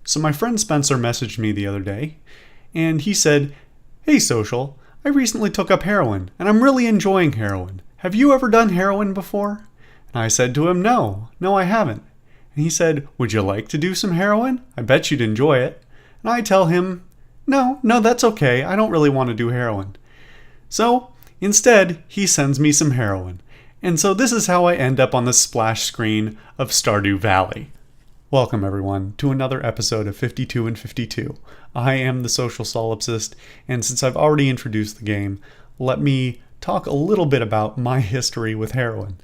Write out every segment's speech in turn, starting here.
So my friend Spencer messaged me the other day, and he said, "Hey Social, I recently took up heroin, and I'm really enjoying heroin. Have you ever done heroin before?" And I said to him, No, I haven't. And he said, "Would you like to do some heroin? I bet you'd enjoy it." And I tell him, No, that's okay. I don't really want to do heroin." So instead, he sends me some heroin. And so this is how I end up on the splash screen of Stardew Valley. Welcome, everyone, to another episode of 52 and 52. I am the Social Solipsist, and since I've already introduced the game, let me talk a little bit about my history with heroin.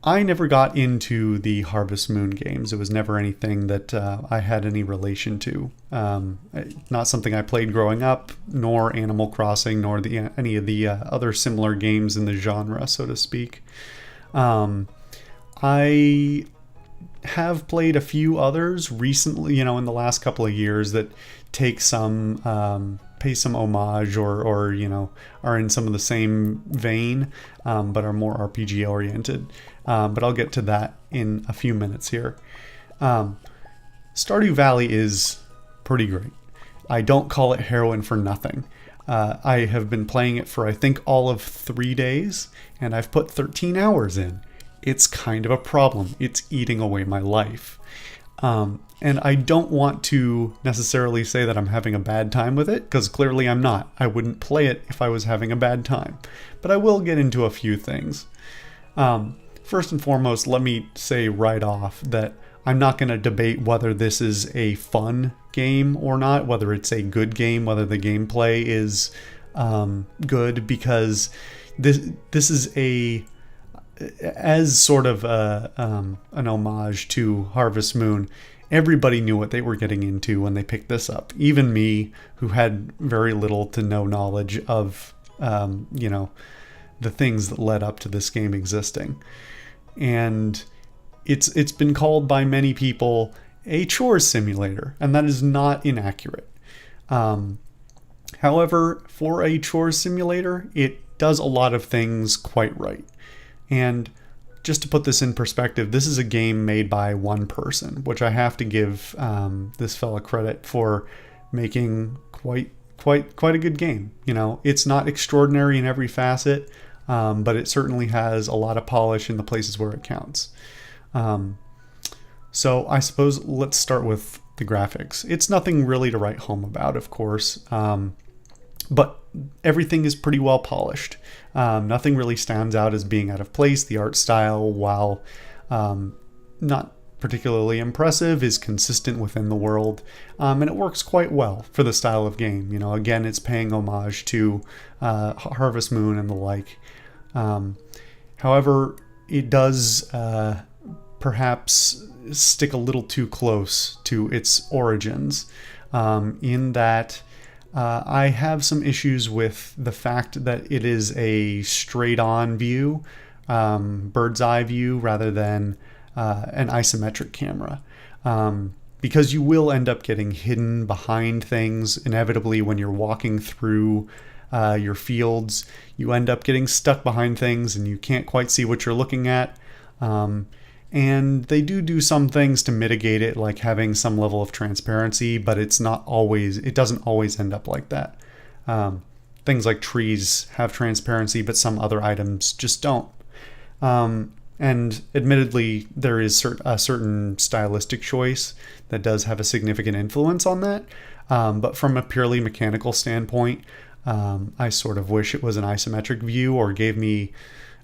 I never got into the Harvest Moon games. It was never anything that I had any relation to. Not something I played growing up, nor Animal Crossing, nor any of the other similar games in the genre, so to speak. I have played a few others recently, in the last couple of years that take some, pay some homage or are in some of the same vein, but are more RPG oriented. But I'll get to that in a few minutes here. Stardew Valley is pretty great. I don't call it heroin for nothing. I have been playing it for I think all of 3 days, and I've put 13 hours in. It's kind of a problem. It's eating away my life. And I don't want to necessarily say that I'm having a bad time with it, because clearly I'm not. I wouldn't play it if I was having a bad time. But I will get into a few things. First and foremost, let me say right off that I'm not going to debate whether this is a fun game or not, whether it's a good game, whether the gameplay is good, because this is as sort of an homage to Harvest Moon. Everybody knew what they were getting into when they picked this up. Even me, who had very little to no knowledge of, the things that led up to this game existing. And it's been called by many people a chores simulator, and that is not inaccurate. However, for a chores simulator, it does a lot of things quite right. And just to put this in perspective, this is a game made by one person, which I have to give this fella credit for making quite a good game. It's not extraordinary in every facet, but it certainly has a lot of polish in the places where it counts. So I suppose let's start with the graphics. It's nothing really to write home about, of course, but everything is pretty well polished. Nothing really stands out as being out of place. The art style, while not particularly impressive, is consistent within the world, and it works quite well for the style of game. Again, it's paying homage to Harvest Moon and the like. However, it does perhaps stick a little too close to its origins, in that I have some issues with the fact that it is a straight-on view, bird's eye view, rather than an isometric camera. Because you will end up getting hidden behind things. Inevitably, when you're walking through your fields, you end up getting stuck behind things and you can't quite see what you're looking at. And they do some things to mitigate it, like having some level of transparency, but it doesn't always end up like that. Things like trees have transparency, but some other items just don't. And admittedly, there is a certain stylistic choice that does have a significant influence on that. But from a purely mechanical standpoint, I sort of wish it was an isometric view, or gave me,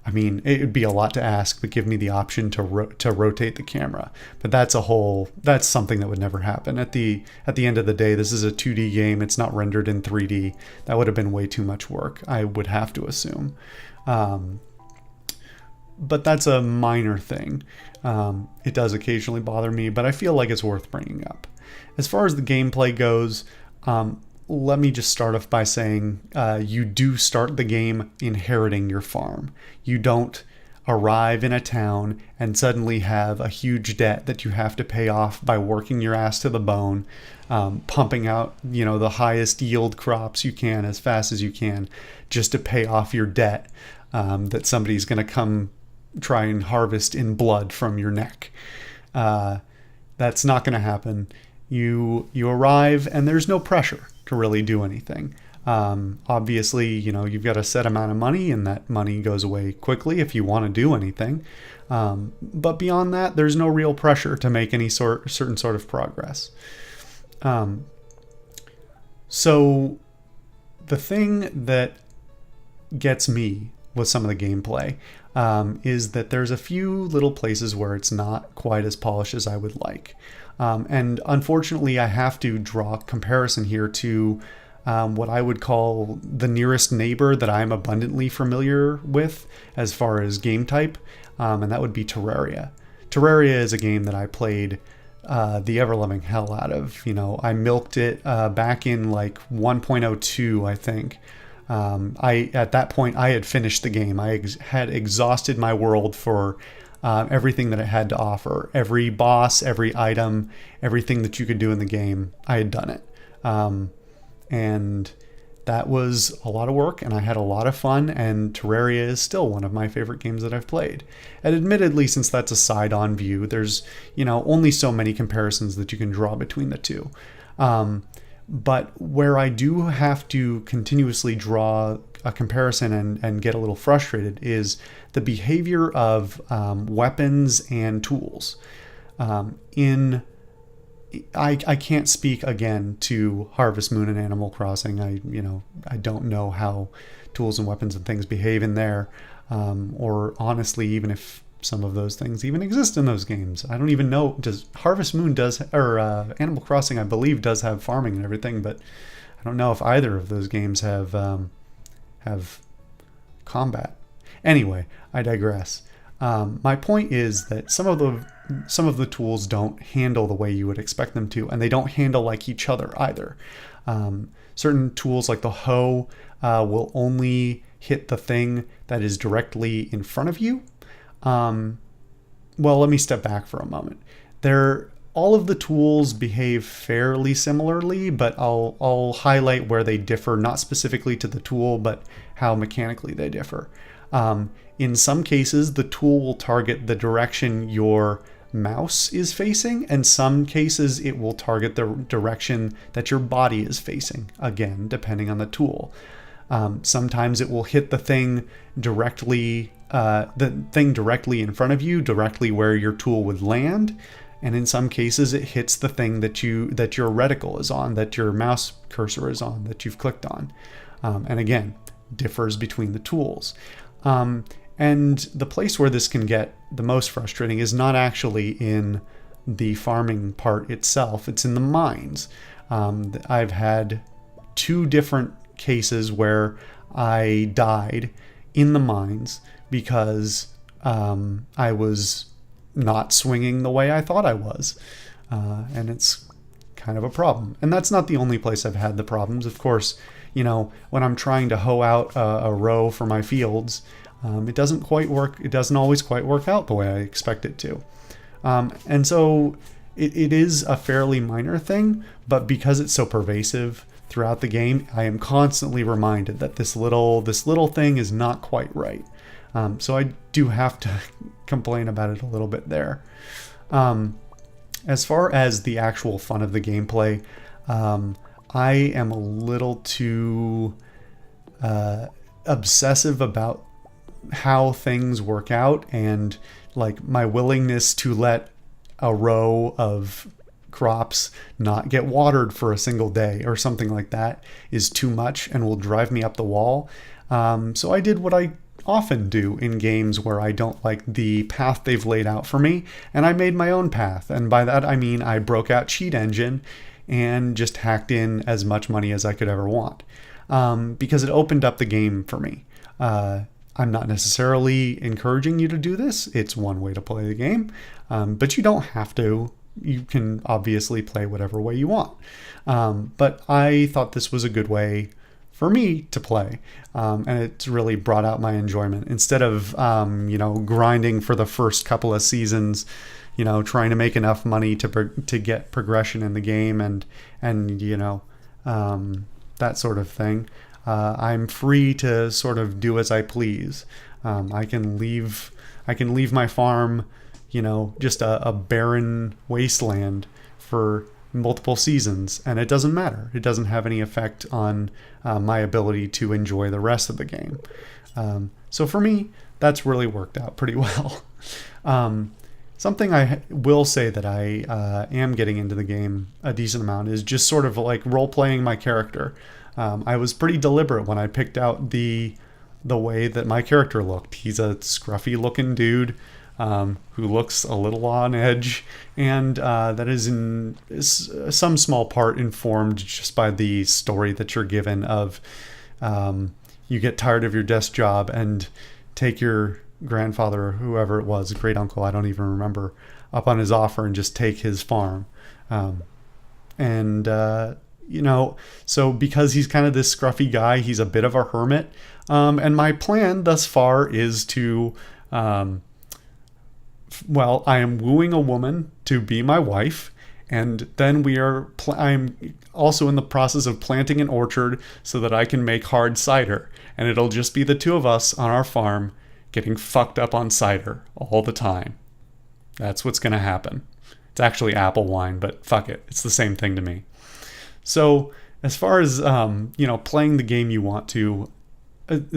it would be a lot to ask, but give me the option to rotate the camera. But that's something that would never happen. At the end of the day, this is a 2D game. It's not rendered in 3D. That would have been way too much work, I would have to assume. But that's a minor thing. It does occasionally bother me, but I feel like it's worth bringing up. As far as the gameplay goes, let me just start off by saying you do start the game inheriting your farm. You don't arrive in a town and suddenly have a huge debt that you have to pay off by working your ass to the bone, pumping out the highest yield crops you can as fast as you can just to pay off your debt that somebody's going to come try and harvest in blood from your neck. That's not going to happen. You arrive and there's no pressure to really do anything. Obviously, you've got a set amount of money, and that money goes away quickly if you want to do anything. But beyond that, there's no real pressure to make any certain sort of progress. So the thing that gets me with some of the gameplay is that there's a few little places where it's not quite as polished as I would like. And unfortunately, I have to draw comparison here to what I would call the nearest neighbor that I'm abundantly familiar with as far as game type, and that would be Terraria. Terraria is a game that I played the ever-loving hell out of. I milked it back in like 1.02, I think. At that point, I had finished the game. I had exhausted my world for everything that it had to offer. Every boss, every item, everything that you could do in the game, I had done it. And that was a lot of work, and I had a lot of fun, and Terraria is still one of my favorite games that I've played. And admittedly, since that's a side-on view, there's, only so many comparisons that you can draw between the two. But where I do have to continuously draw a comparison and get a little frustrated is the behavior of weapons and tools. I can't speak again to Harvest Moon and Animal Crossing. I don't know how tools and weapons and things behave in there, or honestly, even if some of those things even exist in those games. I don't even know. Does Harvest Moon or Animal Crossing, I believe, does have farming and everything, but I don't know if either of those games have combat. Anyway, I digress. My point is that some of the tools don't handle the way you would expect them to, and they don't handle like each other either. Certain tools like the hoe will only hit the thing that is directly in front of you. Well, let me step back for a moment. All of the tools behave fairly similarly, but I'll highlight where they differ, not specifically to the tool, but how mechanically they differ. In some cases, the tool will target the direction your mouse is facing, and some cases it will target the direction that your body is facing, again, depending on the tool. Sometimes it will hit the thing directly in front of you, directly where your tool would land. And in some cases, it hits the thing that your reticle is on, that your mouse cursor is on, that you've clicked on. And again, differs between the tools. And the place where this can get the most frustrating is not actually in the farming part itself. It's in the mines. I've had 2 different cases where I died in the mines because I was not swinging the way I thought I was. And it's kind of a problem. And that's not the only place I've had the problems. Of course, when I'm trying to hoe out a row for my fields, it doesn't quite work. It doesn't always quite work out the way I expect it to. And so it is a fairly minor thing, but because it's so pervasive throughout the game, I am constantly reminded that this little thing is not quite right. So I do have to complain about it a little bit there. As far as the actual fun of the gameplay, I am a little too obsessive about how things work out, and like my willingness to let a row of crops not get watered for a single day or something like that is too much and will drive me up the wall. So I did what I often do in games where I don't like the path they've laid out for me, and I made my own path. And by that I mean I broke out Cheat Engine and just hacked in as much money as I could ever want, because it opened up the game for me. I'm not necessarily encouraging you to do this. It's one way to play the game, but you don't have to. You can obviously play whatever way you want. But I thought this was a good way for me to play, and it's really brought out my enjoyment. Instead of grinding for the first couple of seasons, trying to make enough money to get progression in the game and that sort of thing. I'm free to sort of do as I please. I can leave my farm, just a barren wasteland for multiple seasons, and it doesn't matter. It doesn't have any effect on my ability to enjoy the rest of the game. So for me, that's really worked out pretty well. Something I will say that I am getting into the game a decent amount is just sort of like role-playing my character. I was pretty deliberate when I picked out the way that my character looked. He's a scruffy-looking dude who looks a little on edge, and that is in some small part informed just by the story that you're given of you get tired of your desk job and take your grandfather or whoever it was, great uncle, I don't even remember, up on his offer and just take his farm. So because he's kind of this scruffy guy, he's a bit of a hermit. And my plan thus far is to, I am wooing a woman to be my wife. And then I'm also in the process of planting an orchard so that I can make hard cider. And it'll just be the two of us on our farm getting fucked up on cider all the time. That's what's going to happen. It's actually apple wine, but fuck it. It's the same thing to me. So as far as, playing the game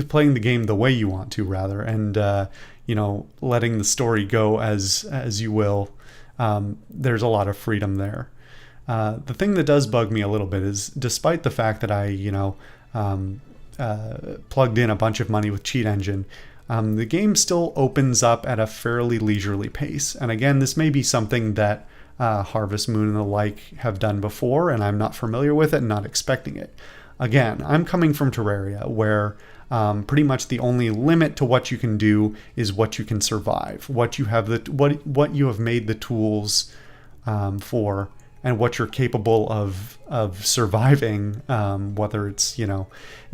playing the game the way you want to, rather, and, letting the story go as you will, there's a lot of freedom there. The thing that does bug me a little bit is, despite the fact that I, plugged in a bunch of money with Cheat Engine, the game still opens up at a fairly leisurely pace. And again, this may be something that Harvest Moon and the like have done before, and I'm not familiar with it and not expecting it. Again, I'm coming from Terraria, where pretty much the only limit to what you can do is what you can survive, what you have made the tools for, and what you're capable of surviving, whether it's,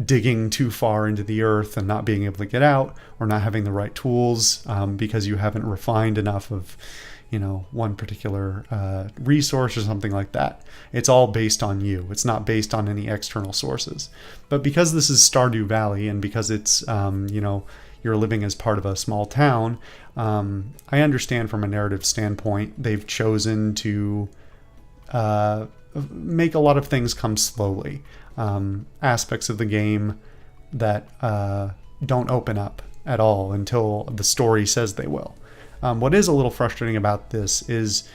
digging too far into the earth and not being able to get out, or not having the right tools because you haven't refined enough of, one particular resource or something like that. It's all based on you. It's not based on any external sources. But because this is Stardew Valley, and because it's, you're living as part of a small town, I understand from a narrative standpoint, they've chosen to make a lot of things come slowly. Aspects of the game that don't open up at all until the story says they will. What is a little frustrating about this is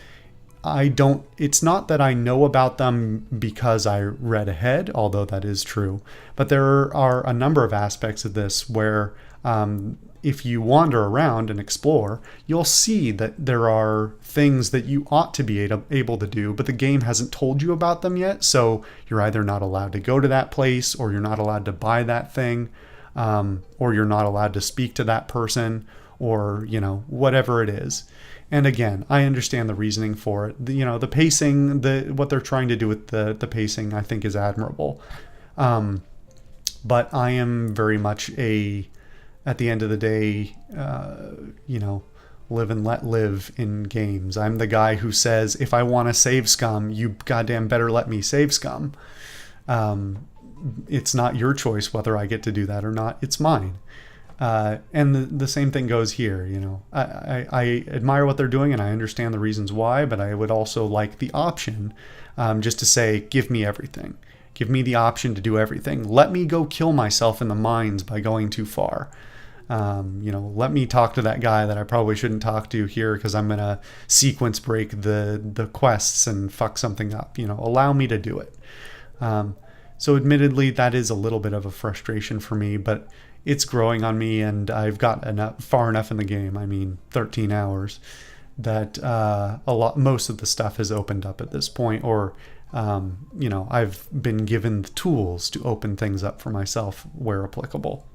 it's not that I know about them because I read ahead, although that is true, but there are a number of aspects of this where if you wander around and explore, you'll see that there are things that you ought to be able to do, but the game hasn't told you about them yet. So you're either not allowed to go to that place, or you're not allowed to buy that thing, or you're not allowed to speak to that person, or, whatever it is. And again, I understand the reasoning for it. The pacing, what they're trying to do with the pacing, I think is admirable. But I am very much at the end of the day, live and let live in games. I'm the guy who says, if I want to save scum, you goddamn better let me save scum. It's not your choice whether I get to do that or not. It's mine. And the same thing goes here. I admire what they're doing, and I understand the reasons why, but I would also like the option just to say, give me everything. Give me the option to do everything. Let me go kill myself in the mines by going too far. Let me talk to that guy that I probably shouldn't talk to here because I'm going to sequence break the quests and fuck something up. Allow me to do it. So admittedly, that is a little bit of a frustration for me, but it's growing on me, and I've got far enough in the game, 13 hours, that most of the stuff has opened up at this point, or, I've been given the tools to open things up for myself where applicable.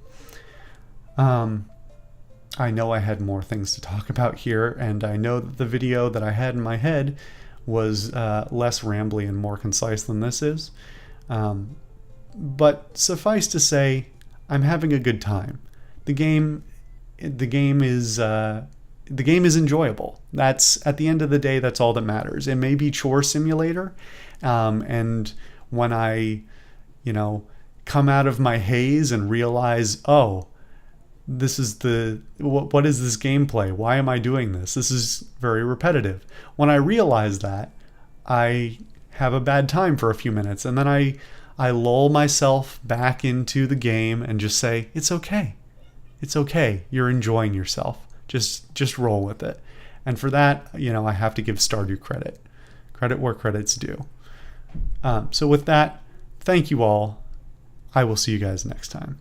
I know I had more things to talk about here, and I know that the video that I had in my head was less rambly and more concise than this is. But suffice to say, I'm having a good time. The game is enjoyable. That's, at the end of the day, that's all that matters. It may be chore simulator, and when I, come out of my haze and realize, oh, this is what is this gameplay? Why am I doing this? This is very repetitive. When I realize that, I have a bad time for a few minutes, and then I lull myself back into the game and just say, it's okay. It's okay. You're enjoying yourself. Just roll with it. And for that, I have to give Stardew credit. Credit where credit's due. So with that, thank you all. I will see you guys next time.